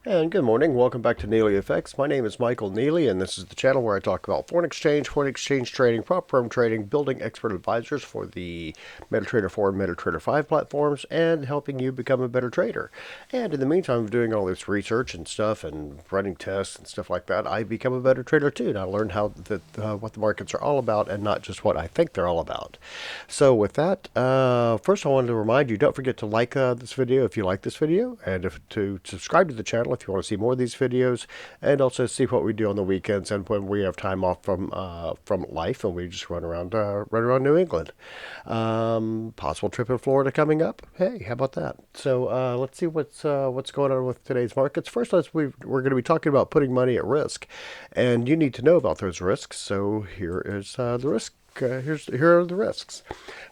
And good morning. Welcome back to NeelyFX. My name is Michael Neely, and this is the channel where I talk about foreign exchange trading, prop firm trading, building expert advisors for the MetaTrader 4 and MetaTrader 5 platforms, and helping you become a better trader. And in the meantime of doing all this research and stuff and running tests and stuff like that, I become a better trader too. And I learn what the markets are all about and not just what I think they're all about. So with that, first I wanted to remind you, don't forget to like this video if you like this video, and to subscribe to the channel if you want to see more of these videos, and also see what we do on the weekends and when we have time off from life and we just run around New England. Possible trip in Florida coming up. Hey, how about that? So let's see what's going on with today's markets. First, we're going to be talking about putting money at risk, and you need to know about those risks. So here is the risk. Here are the risks.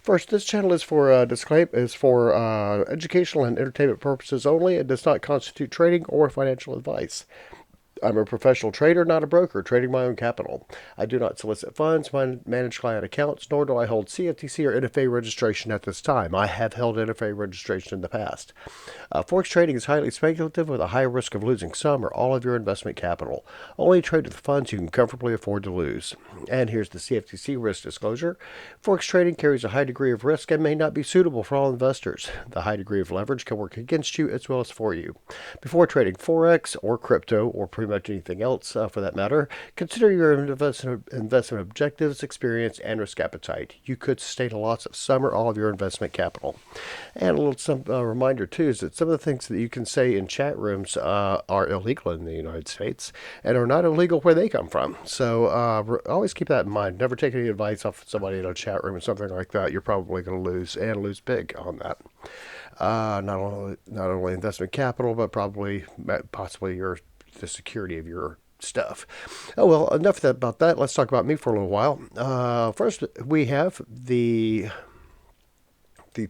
First, this channel is for educational and entertainment purposes only. It does not constitute trading or financial advice. I'm a professional trader, not a broker, trading my own capital. I do not solicit funds, manage client accounts, nor do I hold CFTC or NFA registration at this time. I have held NFA registration in the past. Forex trading is highly speculative with a high risk of losing some or all of your investment capital. Only trade with funds you can comfortably afford to lose. And here's the CFTC risk disclosure. Forex trading carries a high degree of risk and may not be suitable for all investors. The high degree of leverage can work against you as well as for you. Before trading Forex or crypto or pretty much anything else for that matter, consider your investment objectives, experience, and risk appetite. You could sustain a loss of some or all of your investment capital. And a little reminder too is that some of the things that you can say in chat rooms are illegal in the United States and are not illegal where they come from. So always keep that in mind. Never take any advice off somebody in a chat room or something like that. You're probably going to lose, and lose big on that. Not only investment capital, but possibly the security of your stuff. Oh well, enough about that. Let's talk about me for a little while. First, we have the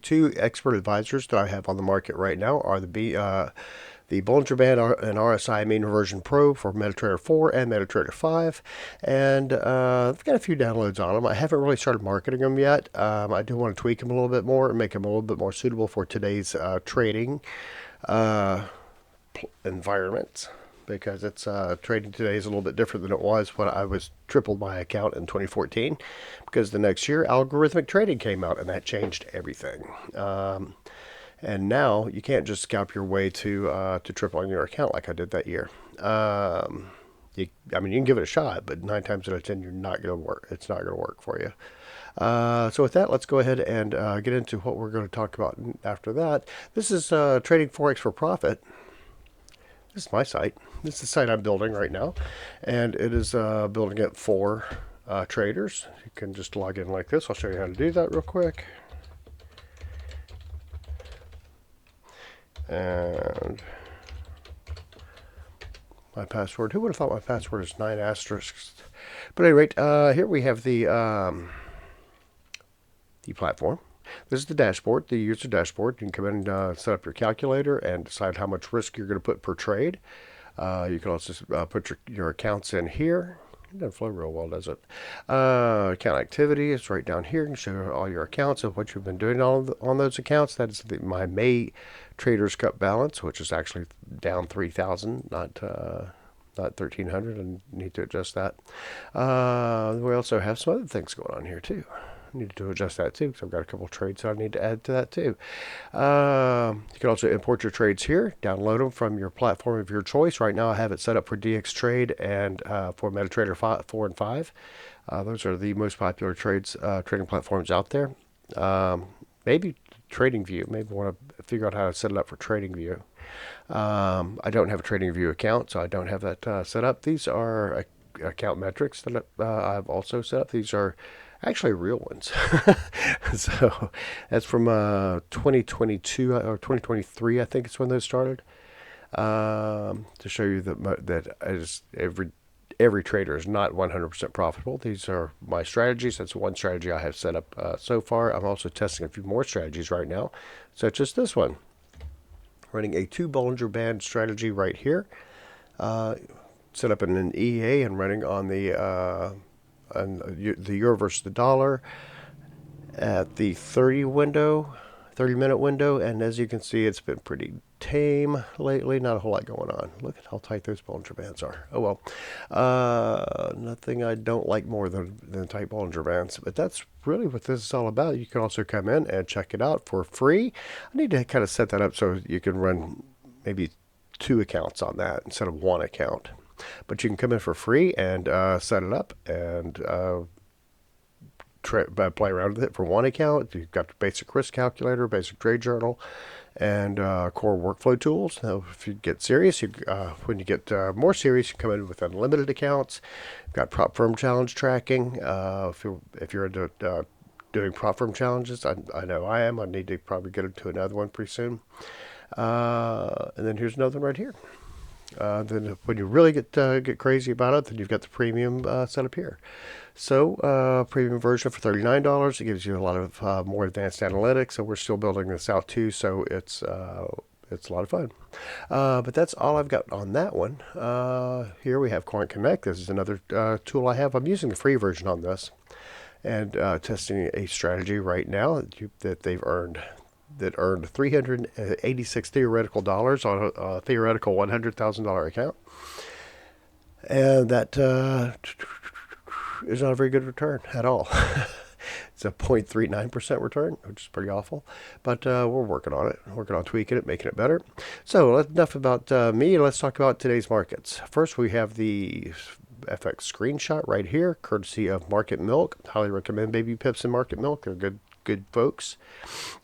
two expert advisors that I have on the market right now are the Bollinger Band and RSI Mean Reversion Pro for MetaTrader 4 and MetaTrader 5. And I've got a few downloads on them. I haven't really started marketing them yet. I do want to tweak them a little bit more and make them a little bit more suitable for today's trading environment, because it's trading today is a little bit different than it was when I was tripled my account in 2014, because the next year algorithmic trading came out and that changed everything. And now you can't just scalp your way to tripling your account like I did that year. I mean, you can give it a shot, but 9 times out of 10, you're not going to work. It's not going to work for you. So with that, let's go ahead and get into what we're going to talk about after that. This is Trading Forex for Profit. This is my site. This is the site I'm building right now, and it is building it for traders. You can just log in like this. I'll show you how to do that real quick. And my password. Who would have thought my password is 9 asterisks? But at any rate, here we have the platform. This is the dashboard, the user dashboard. You can come in and set up your calculator and decide how much risk you're going to put per trade. You can also put your accounts in here. It doesn't flow real well, does it? Account activity is right down here. You can show all your accounts of what you've been doing on those accounts. That is my May Traders Cup balance, which is actually down 3,000, not 1,300. I need to adjust that. We also have some other things going on here too. I need to adjust that too, because I've got a couple of trades that I need to add to that too. You can also import your trades here, download them from your platform of your choice. Right now I have it set up for DXTrade and for MetaTrader 4 and 5. Those are the most popular trading platforms out there. Maybe TradingView. Maybe want to figure out how to set it up for TradingView. I don't have a TradingView account, so I don't have that set up. These are account metrics that I've also set up. These are actually real ones. So that's from 2022 or 2023, I think it's when those started. To show you that every trader is not 100% profitable. These are my strategies. That's one strategy I have set up so far. I'm also testing a few more strategies right now, such as this one. Running a 2 Bollinger Band strategy right here. Set up in an EA and running on the euro versus the dollar at the 30 window, 30-minute window, and as you can see, it's been pretty tame lately. Not a whole lot going on. Look at how tight those Bollinger Bands are. Oh well. Nothing I don't like more than tight Bollinger Bands, but that's really what this is all about. You can also come in and check it out for free. I need to kind of set that up so you can run maybe 2 accounts on that instead of 1 account. But you can come in for free and set it up and play around with it for 1 account. You've got the basic risk calculator, basic trade journal, and core workflow tools. Now, if you get serious, when you get more serious, you come in with unlimited accounts. You've got prop firm challenge tracking. If you're into doing prop firm challenges, I know I am. I need to probably get into another one pretty soon. And then here's another one right here. Then when you really get crazy about it, then you've got the premium set up here. So premium version for $39. It gives you a lot of more advanced analytics. So we're still building this out too. So it's a lot of fun. But that's all I've got on that one. Here we have Coin Connect. This is another tool I have. I'm using the free version on this and testing a strategy right now that they've earned. That earned 386 theoretical dollars on a theoretical $100,000 account. And that is not a very good return at all. It's a 0.39% return, which is pretty awful. But we're working on it, working on tweaking it, making it better. So enough about me. Let's talk about today's markets. First, we have the FX screenshot right here, courtesy of Market Milk. Highly recommend Baby Pips and Market Milk. They're good folks.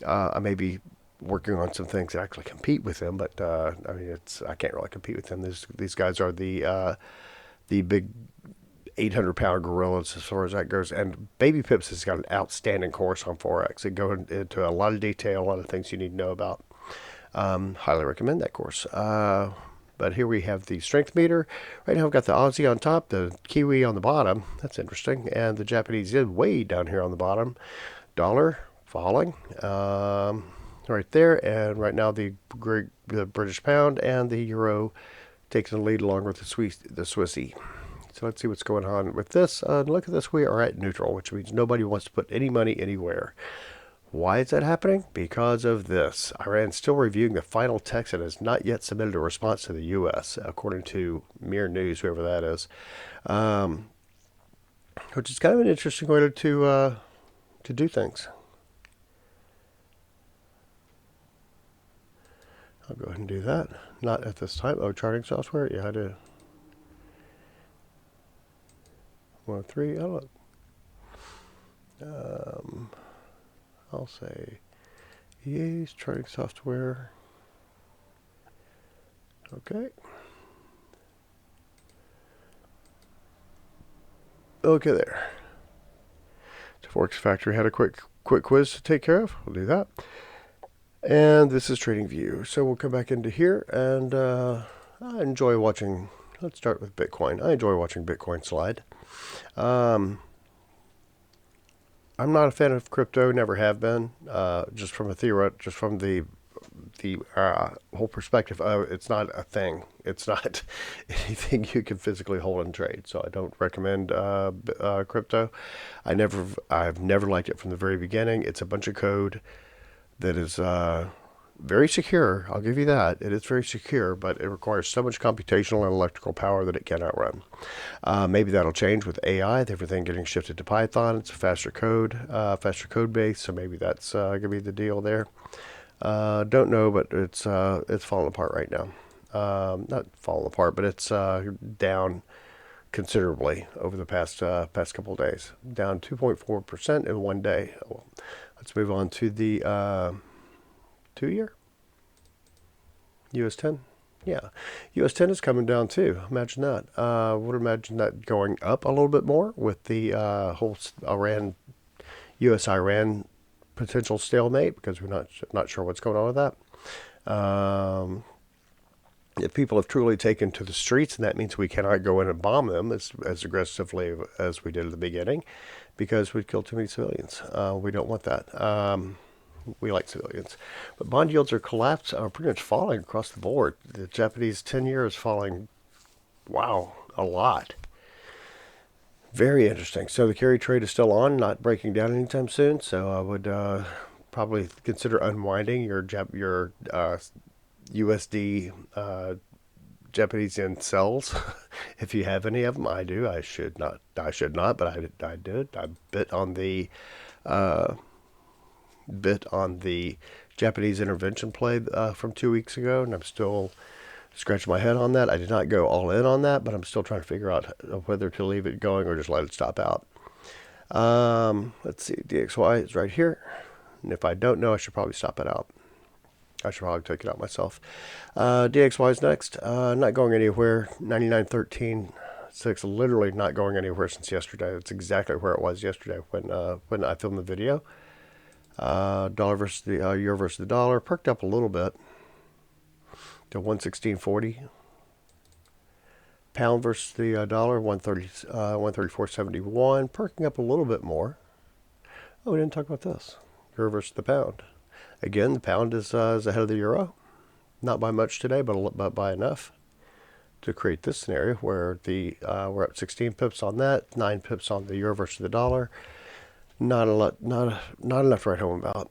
I may be working on some things that actually compete with them, but I mean, I can't really compete with them. These guys are the big 800-pound gorillas as far as that goes. And Baby Pips has got an outstanding course on Forex. They go into a lot of detail, a lot of things you need to know about. Highly recommend that course. But here we have the strength meter. Right now I've got the Aussie on top, the Kiwi on the bottom. That's interesting. And the Japanese yen way down here on the bottom. Dollar falling right there. And right now the British pound and the euro taking the lead along with the Swissy. So let's see what's going on with this. Look at this. We are at neutral, which means nobody wants to put any money anywhere. Why is that happening? Because of this. Iran's still reviewing the final text and has not yet submitted a response to the U.S., according to Mir News, whoever that is. Which is kind of an interesting way to do things. I'll go ahead and do that. Not at this time. Oh, charting software? Yeah, I do. 103. Oh, look. I'll say EA's charting software. Okay. Okay, there. So Forex Factory had a quick quiz to take care of. We'll do that. And this is TradingView. So we'll come back into here, and I enjoy watching. Let's start with Bitcoin. I enjoy watching Bitcoin slide. I'm not a fan of crypto, never have been. Just from the whole perspective of it's not a thing. It's not anything you can physically hold and trade. So I don't recommend crypto. I've never liked it from the very beginning. It's a bunch of code that is very secure. I'll give you that. It is very secure, but it requires so much computational and electrical power that it cannot run. Maybe that'll change with AI, with everything getting shifted to Python. It's a faster code base, so maybe that's going to be the deal there. Don't know, but it's falling apart right now. Not falling apart, but it's down considerably over the past couple of days. Down 2.4% in one day. Let's move on to the 2-year. US10. Yeah. US10 is coming down too. Imagine that. Would imagine that going up a little bit more with the whole US-Iran potential stalemate, because we're not sure what's going on with that. If people have truly taken to the streets, and that means we cannot go in and bomb them as aggressively as we did at the beginning, because we'd kill too many civilians. We don't want that. We like civilians. But bond yields are pretty much falling across the board. The Japanese 10-year is falling, wow, a lot. Very interesting. So the carry trade is still on, not breaking down anytime soon. So I would probably consider unwinding your USD Japanese yen sells if you have any of them. I do. I should not. But I did. I bit on the Japanese intervention play from 2 weeks ago, and I'm still scratching my head on that. I did not go all in on that, but I'm still trying to figure out whether to leave it going or just let it stop out. Let's see. DXY is right here, and if I don't know, I should probably stop it out. I should probably take it out myself. DXY is next. Not going anywhere. 99.13.6. Literally not going anywhere since yesterday. That's exactly where it was yesterday when I filmed the video. Dollar versus the euro versus the dollar perked up a little bit to 116.40. Pound versus the dollar 134.71, perking up a little bit more. Oh, we didn't talk about this. Euro versus the pound. Again, the pound is ahead of the euro. Not by much today, but by enough to create this scenario where we're up 16 pips on that, 9 pips on the euro versus the dollar. Not a lot, not enough to write home about.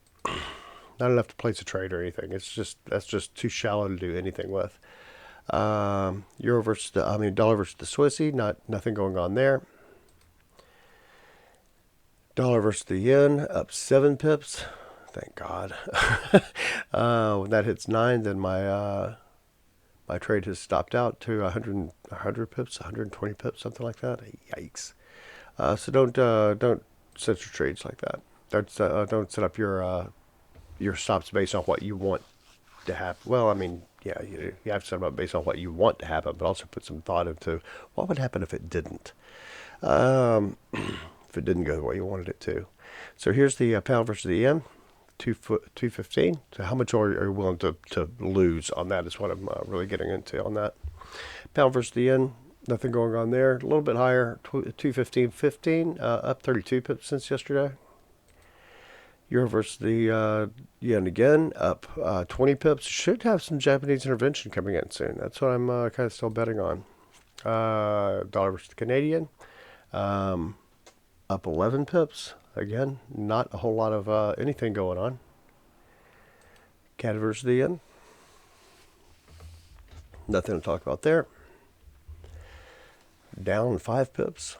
Not enough to place a trade or anything. That's just too shallow to do anything with. Dollar versus the Swissy. Nothing going on there. Dollar versus the yen up 7 pips. Thank God. When that hits 9, then my trade has stopped out to 100 pips, 120 pips, something like that. Yikes. So don't set your trades like that. Don't set up your stops based on what you want to happen. Well, I mean, yeah, you have to set them up based on what you want to happen, but also put some thought into what would happen if it didn't. If it didn't go the way you wanted it to. So here's the pound versus the yen, 215. So how much are you willing to lose on that is what I'm really getting into on that. Pound versus the yen, nothing going on there. A little bit higher, 215.15, up 32 pips since yesterday. Euro versus the yen again, up 20 pips. Should have some Japanese intervention coming in soon. That's what I'm kind of still betting on. Dollar versus the Canadian, up 11 pips. Again, not a whole lot of anything going on. CAD versus the yen. Nothing to talk about there. Down 5 pips.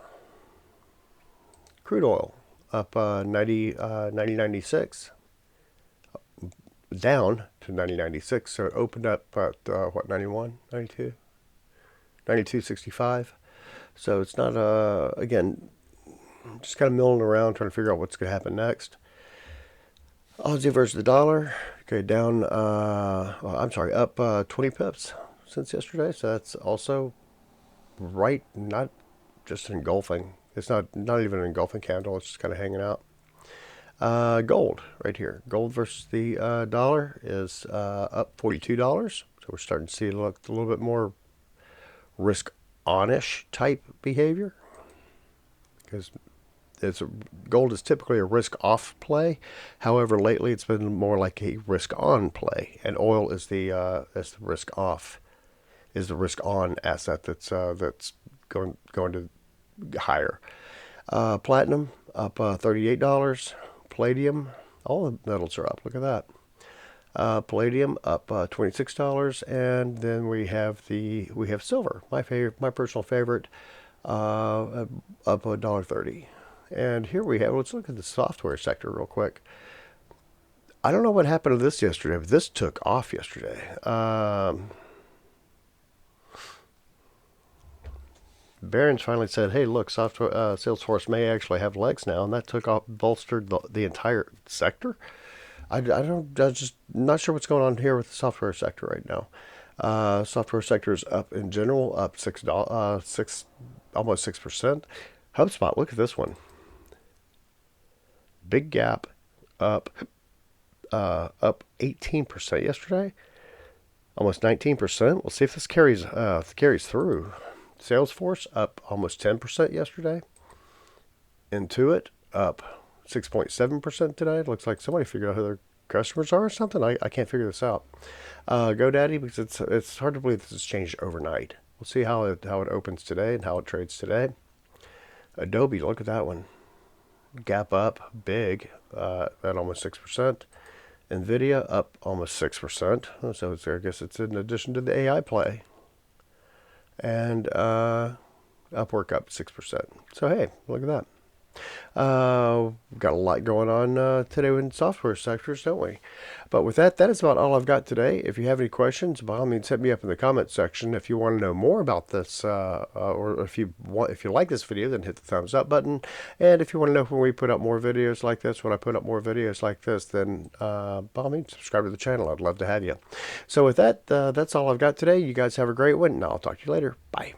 Crude oil up 90.96. Down to 90.96. So it opened up at 91, 92, 92.65. So it's not again, just kind of milling around trying to figure out what's going to happen next. Aussie versus the dollar. Okay, down. Up 20 pips since yesterday. So that's also right. Not just engulfing. It's not even an engulfing candle. It's just kind of hanging out. Gold right here. Gold versus the dollar is up $42. So we're starting to see a little bit more risk-on-ish type behavior, because gold is typically a risk-off play. However, lately it's been more like a risk-on play, and oil is the risk-off, is the risk-on asset that's going to higher. Platinum up $38. Palladium, all the metals are up. Look at that. Palladium up $26, and then we have silver, my personal favorite, up $1.30. And here we have, let's look at the software sector real quick. I don't know what happened to this yesterday, but this took off yesterday. Barron's finally said, hey, look, software Salesforce may actually have legs now, and that took off, bolstered the entire sector. I'm just not sure what's going on here with the software sector right now. Software sector is up in general, up almost 6%. HubSpot, look at this one. Big gap, up 18% yesterday, almost 19%. We'll see if this carries through. Salesforce up almost 10% yesterday. Intuit up 6.7% today. It looks like somebody figured out who their customers are or something. I can't figure this out. GoDaddy, because it's hard to believe this has changed overnight. We'll see how it opens today and how it trades today. Adobe, look at that one. Gap up big at almost 6%. NVIDIA up almost 6%. So I guess it's in addition to the AI play. And Upwork up 6%. So hey, look at that. We've got a lot going on today in software sectors, don't we? But with that, that is about all I've got today. If you have any questions, by all means, hit me up in the comment section. If you want to know more about this, or if you like this video, then hit the thumbs up button. And if you want to know when we put up more videos like this, when I put up more videos like this, then by all means, subscribe to the channel. I'd love to have you. So with that, that's all I've got today. You guys have a great one, and I'll talk to you later. Bye.